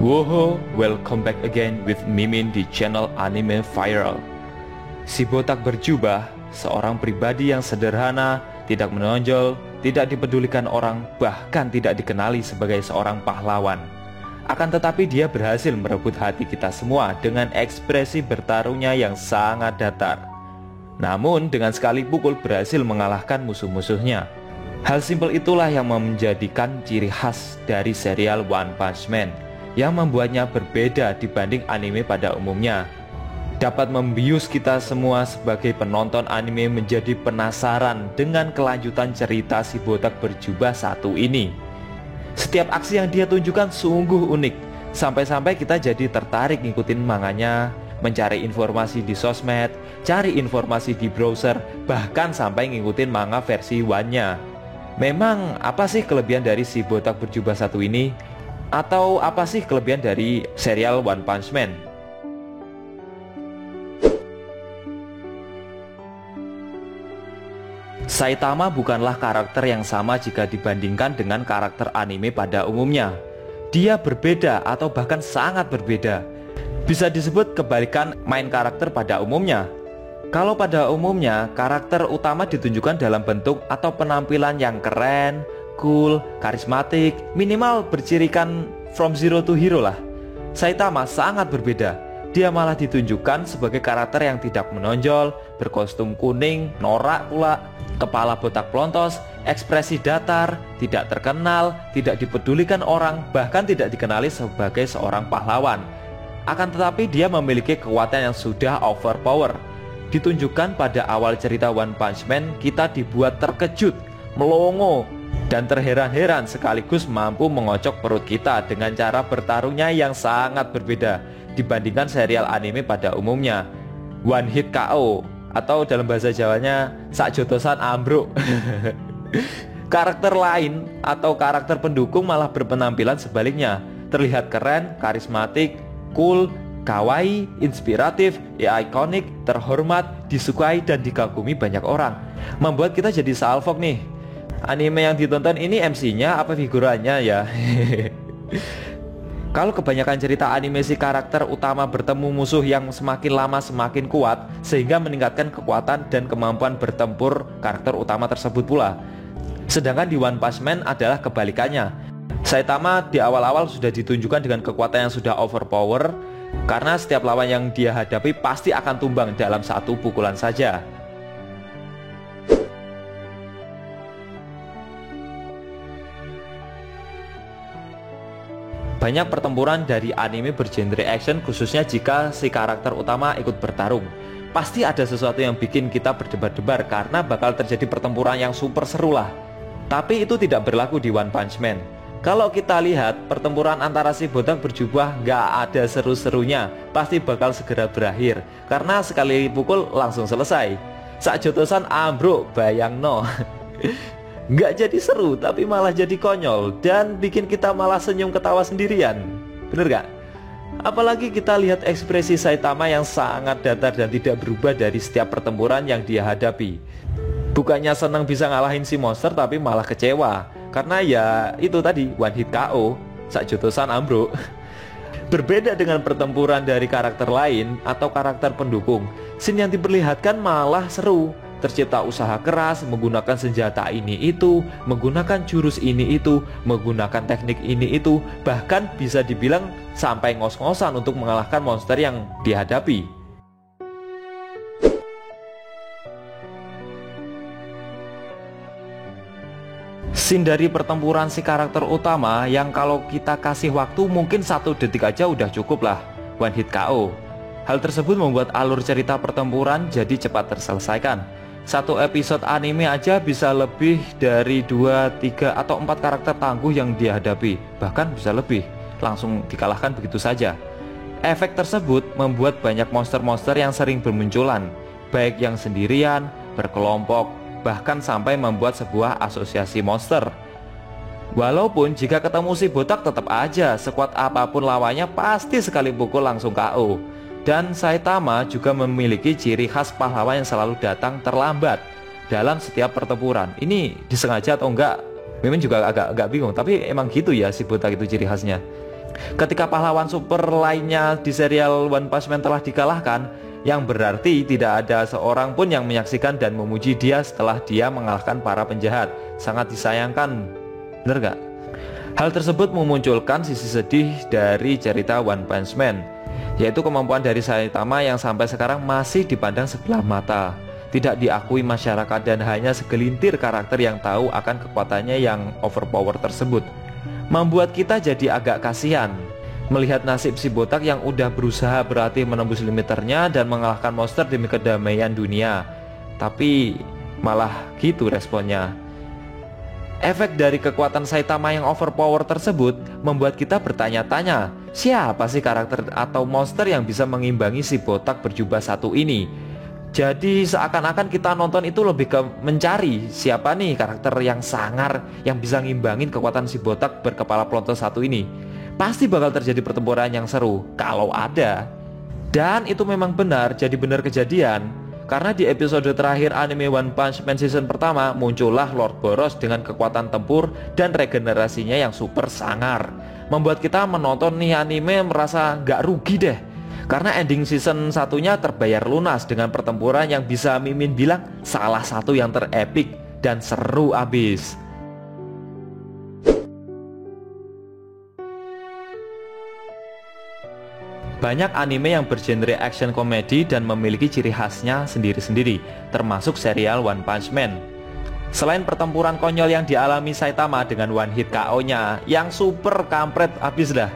Woho, welcome back again with Mimin di channel Anime Viral. Si botak berjubah, seorang pribadi yang sederhana, tidak menonjol, tidak dipedulikan orang, bahkan tidak dikenali sebagai seorang pahlawan. Akan tetapi dia berhasil merebut hati kita semua dengan ekspresi bertarungnya yang sangat datar. Namun dengan sekali pukul berhasil mengalahkan musuh-musuhnya. Hal simpel itulah yang menjadikan ciri khas dari serial One Punch Man, yang membuatnya berbeda dibanding anime pada umumnya. Dapat membius kita semua sebagai penonton anime menjadi penasaran dengan kelanjutan cerita si botak berjubah satu ini. Setiap aksi yang dia tunjukkan sungguh unik, sampai-sampai kita jadi tertarik ngikutin manganya, mencari informasi di sosmed, cari informasi di browser, bahkan sampai ngikutin manga versi one-nya. Memang apa sih kelebihan dari si botak berjubah satu ini? Atau apa sih kelebihan dari serial One Punch Man? Saitama bukanlah karakter yang sama jika dibandingkan dengan karakter anime pada umumnya. Dia berbeda atau bahkan sangat berbeda. Bisa disebut kebalikan main karakter pada umumnya. Kalau pada umumnya karakter utama ditunjukkan dalam bentuk atau penampilan yang keren, cool, karismatik, minimal bercirikan from zero to hero lah. Saitama sangat berbeda. Dia malah ditunjukkan sebagai karakter yang tidak menonjol, berkostum kuning, norak pula, kepala botak plontos, ekspresi datar, tidak terkenal, tidak dipedulikan orang, bahkan tidak dikenali sebagai seorang pahlawan. Akan tetapi dia memiliki kekuatan yang sudah overpower. Ditunjukkan pada awal cerita One Punch Man, kita dibuat terkejut, melongo, dan terheran-heran sekaligus mampu mengocok perut kita dengan cara bertarungnya yang sangat berbeda dibandingkan serial anime pada umumnya. One hit KO atau dalam bahasa Jawanya sakjotosan ambruk. Karakter lain atau karakter pendukung malah berpenampilan sebaliknya, terlihat keren, karismatik, cool, kawaii, inspiratif, ikonik, terhormat, disukai dan dikagumi banyak orang. Membuat kita jadi salfok nih. Anime yang ditonton ini MC-nya apa figurannya ya? Kalau kebanyakan cerita anime si karakter utama bertemu musuh yang semakin lama semakin kuat, sehingga meningkatkan kekuatan dan kemampuan bertempur karakter utama tersebut pula. Sedangkan di One Punch Man adalah kebalikannya. Saitama di awal-awal sudah ditunjukkan dengan kekuatan yang sudah overpower, karena setiap lawan yang dia hadapi pasti akan tumbang dalam satu pukulan saja. Banyak pertempuran dari anime bergenre action, khususnya jika si karakter utama ikut bertarung. Pasti ada sesuatu yang bikin kita berdebar-debar karena bakal terjadi pertempuran yang super seru lah. Tapi itu tidak berlaku di One Punch Man. Kalau kita lihat pertempuran antara si botak berjubah gak ada seru-serunya, pasti bakal segera berakhir karena sekali pukul langsung selesai. Sakjotosan ambruk, bayang no. Gak jadi seru tapi malah jadi konyol dan bikin kita malah senyum ketawa sendirian. Bener gak? Apalagi kita lihat ekspresi Saitama yang sangat datar dan tidak berubah dari setiap pertempuran yang dia hadapi. Bukannya senang bisa ngalahin si monster tapi malah kecewa karena ya itu tadi one hit KO, sakjotosan ambruk. Berbeda dengan pertempuran dari karakter lain atau karakter pendukung, scene yang diperlihatkan malah seru. Tercipta usaha keras menggunakan senjata ini itu, menggunakan jurus ini itu, menggunakan teknik ini itu, bahkan bisa dibilang sampai ngos-ngosan untuk mengalahkan monster yang dihadapi. Scene dari pertempuran si karakter utama yang kalau kita kasih waktu mungkin 1 detik aja udah cukup lah, one hit KO. Hal tersebut membuat alur cerita pertempuran jadi cepat terselesaikan. Satu episode anime aja bisa lebih dari 2, 3, atau 4 karakter tangguh yang dihadapi. Bahkan bisa lebih, langsung dikalahkan begitu saja. Efek tersebut membuat banyak monster-monster yang sering bermunculan, baik yang sendirian, berkelompok, bahkan sampai membuat sebuah asosiasi monster. Walaupun jika ketemu si botak tetap aja sekuat apapun lawannya pasti sekali pukul langsung KO. Dan Saitama juga memiliki ciri khas pahlawan yang selalu datang terlambat dalam setiap pertempuran. Ini disengaja atau enggak? Memang juga agak bingung, tapi emang gitu ya si botak itu ciri khasnya. Ketika pahlawan super lainnya di serial One Punch Man telah dikalahkan, yang berarti tidak ada seorang pun yang menyaksikan dan memuji dia setelah dia mengalahkan para penjahat. Sangat disayangkan, bener gak? Hal tersebut memunculkan sisi sedih dari cerita One Punch Man, yaitu kemampuan dari Saitama yang sampai sekarang masih dipandang sebelah mata, tidak diakui masyarakat, dan hanya segelintir karakter yang tahu akan kekuatannya yang overpower tersebut. Membuat kita jadi agak kasihan melihat nasib si botak yang udah berusaha berlatih menembus limiternya dan mengalahkan monster demi kedamaian dunia, tapi malah gitu responnya. Efek dari kekuatan Saitama yang overpower tersebut membuat kita bertanya-tanya, siapa sih karakter atau monster yang bisa mengimbangi si botak berjubah satu ini? Jadi seakan-akan kita nonton itu lebih ke mencari siapa nih karakter yang sangar yang bisa ngimbangin kekuatan si botak berkepala pelontos satu ini. Pasti bakal terjadi pertempuran yang seru kalau ada. Dan itu memang benar, jadi benar kejadian. Karena di episode terakhir anime One Punch Man season pertama muncullah Lord Boros dengan kekuatan tempur dan regenerasinya yang super sangar, membuat kita menonton nih anime merasa gak rugi deh. Karena ending season satunya terbayar lunas dengan pertempuran yang bisa Mimin bilang salah satu yang terepik dan seru abis. Banyak anime yang bergenre action komedi dan memiliki ciri khasnya sendiri-sendiri, termasuk serial One Punch Man. Selain pertempuran konyol yang dialami Saitama dengan one hit KO-nya yang super kampret abis dah,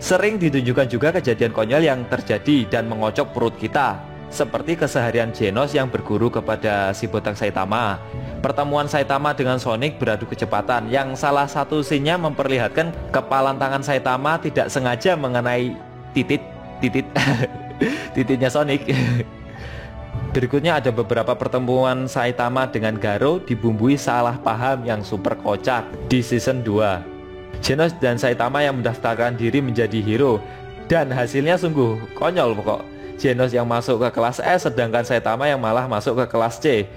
sering ditunjukkan juga kejadian konyol yang terjadi dan mengocok perut kita, seperti keseharian Genos yang berguru kepada si botak Saitama. Pertemuan Saitama dengan Sonic beradu kecepatan yang salah satu scene-nya memperlihatkan kepalan tangan Saitama tidak sengaja mengenai titiknya Sonic. Berikutnya ada beberapa pertemuan Saitama dengan Garo dibumbui salah paham yang super kocak di season 2. Genos dan Saitama yang mendaftarkan diri menjadi hero, dan hasilnya sungguh konyol pokok. Genos yang masuk ke kelas S sedangkan Saitama yang malah masuk ke kelas C.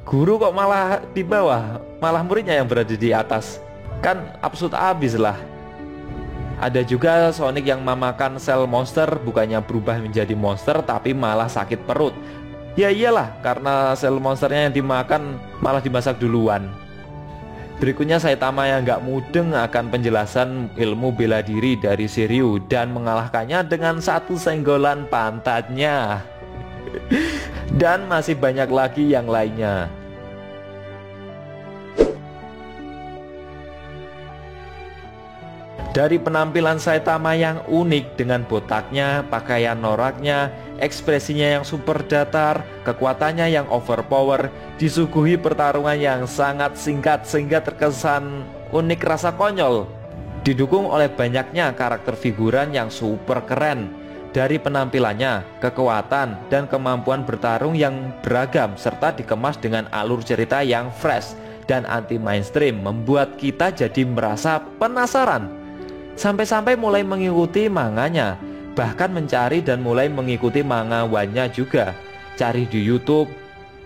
Guru kok malah di bawah, malah muridnya yang berada di atas. Kan absurd abis lah. Ada juga Sonic yang memakan sel monster, bukannya berubah menjadi monster tapi malah sakit perut. Ya iyalah, karena sel monsternya yang dimakan malah dimasak duluan. Berikutnya Saitama yang gak mudeng akan penjelasan ilmu bela diri dari Shiryu dan mengalahkannya dengan satu senggolan pantatnya. Dan masih banyak lagi yang lainnya. Dari penampilan Saitama yang unik dengan botaknya, pakaian noraknya, ekspresinya yang super datar, kekuatannya yang overpower, disuguhi pertarungan yang sangat singkat sehingga terkesan unik rasa konyol. Didukung oleh banyaknya karakter figuran yang super keren. Dari penampilannya, kekuatan, dan kemampuan bertarung yang beragam serta dikemas dengan alur cerita yang fresh dan anti mainstream membuat kita jadi merasa penasaran. Sampai-sampai mulai mengikuti manganya, bahkan mencari dan mulai mengikuti manga one-nya juga. Cari di YouTube,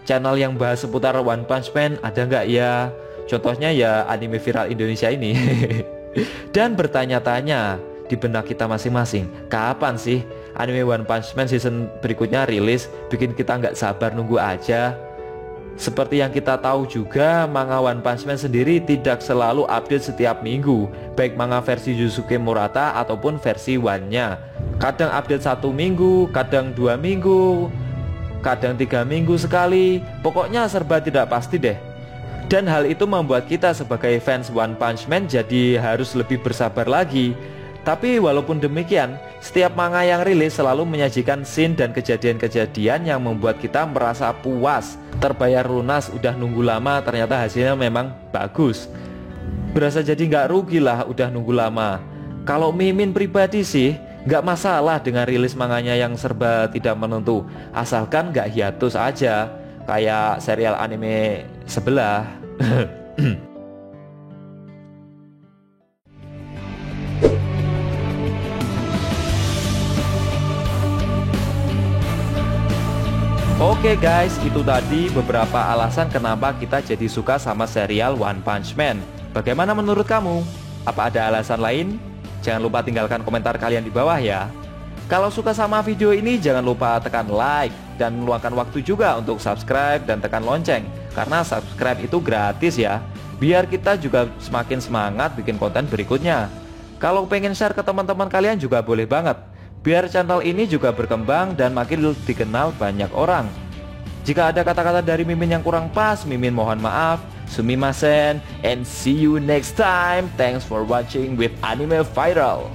channel yang bahas seputar One Punch Man ada nggak ya? Contohnya ya anime viral Indonesia ini. Dan bertanya-tanya di benak kita masing-masing, kapan sih anime One Punch Man season berikutnya rilis? Bikin kita nggak sabar nunggu aja. Seperti yang kita tahu juga, manga One Punch Man sendiri tidak selalu update setiap minggu, baik manga versi Yusuke Murata ataupun versi one-nya. Kadang update 1 minggu, kadang 2 minggu, kadang 3 minggu sekali. Pokoknya serba tidak pasti deh. Dan hal itu membuat kita sebagai fans One Punch Man jadi harus lebih bersabar lagi. Tapi walaupun demikian, setiap manga yang rilis selalu menyajikan scene dan kejadian-kejadian yang membuat kita merasa puas, terbayar lunas. Udah nunggu lama, ternyata hasilnya memang bagus. Berasa jadi nggak rugi lah udah nunggu lama. Kalau Mimin pribadi sih nggak masalah dengan rilis manganya yang serba tidak menentu, asalkan nggak hiatus aja kayak serial anime sebelah. Oke guys, itu tadi beberapa alasan kenapa kita jadi suka sama serial One Punch Man. Bagaimana menurut kamu? Apa ada alasan lain? Jangan lupa tinggalkan komentar kalian di bawah ya. Kalau suka sama video ini jangan lupa tekan like dan meluangkan waktu juga untuk subscribe dan tekan lonceng, karena subscribe itu gratis ya. Biar kita juga semakin semangat bikin konten berikutnya. Kalau pengen share ke teman-teman kalian juga boleh banget, biar channel ini juga berkembang dan makin dikenal banyak orang. Jika ada kata-kata dari Mimin yang kurang pas, Mimin mohon maaf. Sumimasen, and see you next time. Thanks for watching with Anime Viral.